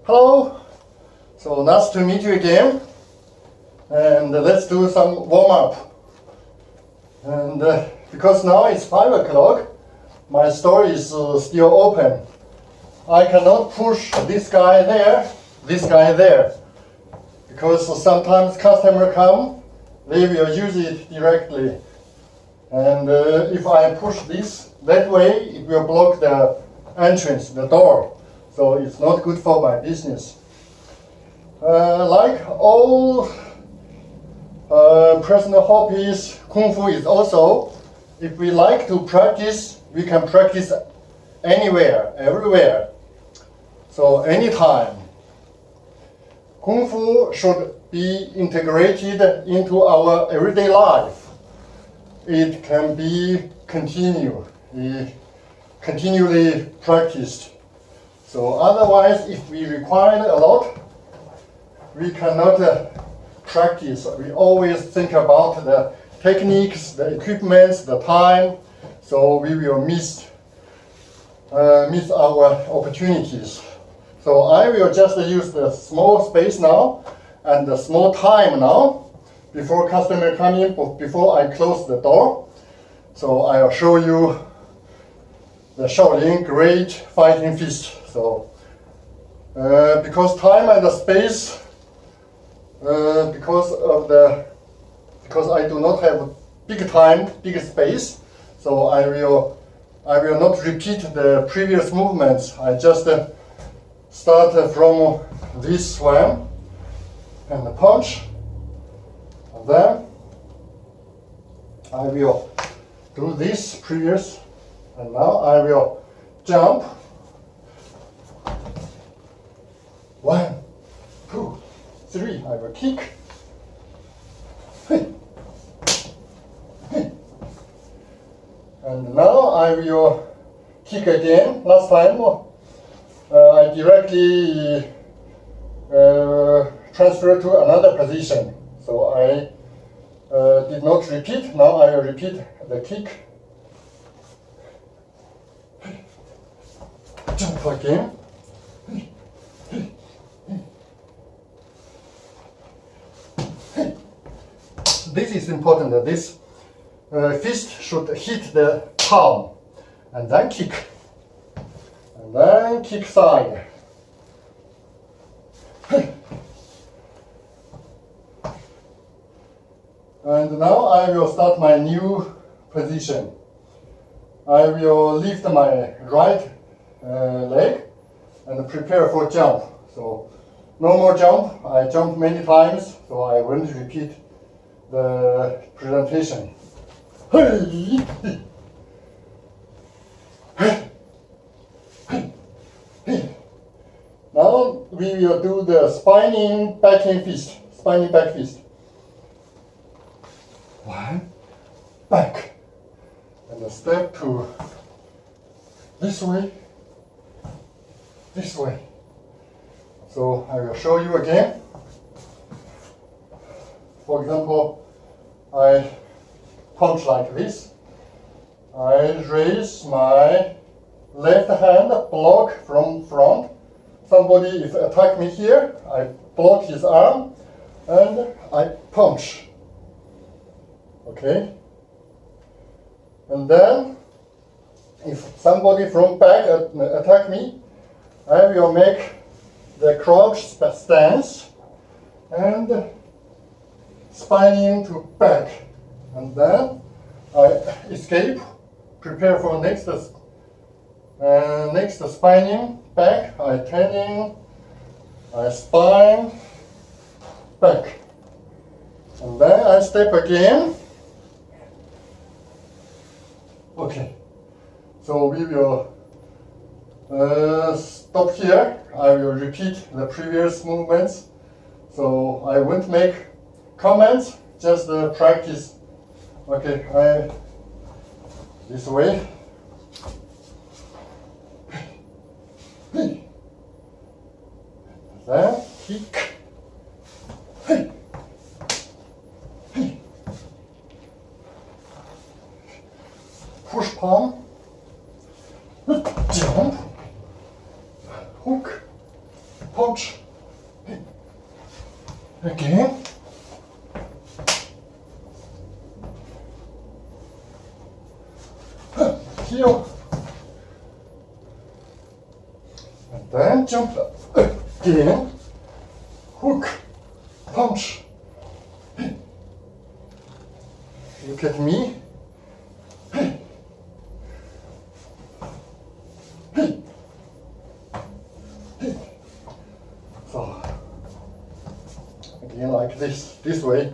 Hello, so nice to meet you again, and let's do some warm-up. And because now it's 5 o'clock, my store is still open. I cannot push this guy there, because sometimes customers come, they will use it directly. And if I push this that way, it will block the entrance, the door. So it's not good for my business. Like all personal hobbies, Kung Fu is also, if we like to practice, we can practice anywhere, everywhere. So anytime. Kung Fu should be integrated into our everyday life. It can be continually practiced. So otherwise, if we require a lot, we cannot practice. We always think about the techniques, the equipments, the time, so we will miss our opportunities. So I will just use the small space now and the small time now before customer come in, before I close the door. So I'll show you the Shaolin Great Fighting Fist. So because time and the space, because I do not have big time, big space, so I will not repeat the previous movements. I just start from this one and punch, and then I will do this previous, and now I will jump. 1, 2, 3. I will kick. Hey. Hey. And now I will kick again. Last time I directly transfer to another position. So I did not repeat. Now I will repeat the kick. Jump again. This is important. This fist should hit the palm, and then kick, and then kick side. And now I will start my new position. I will lift my right leg and prepare for jump. So no more jump. I jumped many times, so I won't repeat the presentation. Now we will do the spinning back fist. Spinning back fist. 1, back, and a step to this way, this way. So I will show you again. For example, I punch like this. I raise my left hand, block from front. Somebody if attack me here, I block his arm and I punch. Okay? And then if somebody from back attack me, I will make the crouch stance and spinning to back, and then I escape, prepare for next spinning back. I turning, I spine back, and then I step again. Okay, so we will stop here. I will repeat the previous movements, so I won't make comments, just practice. Okay, this way. Then kick. Push palm. Jump. Hook. punch. Again. Heel. And then jump again. Hook. Punch. Look at me. So, again like this way.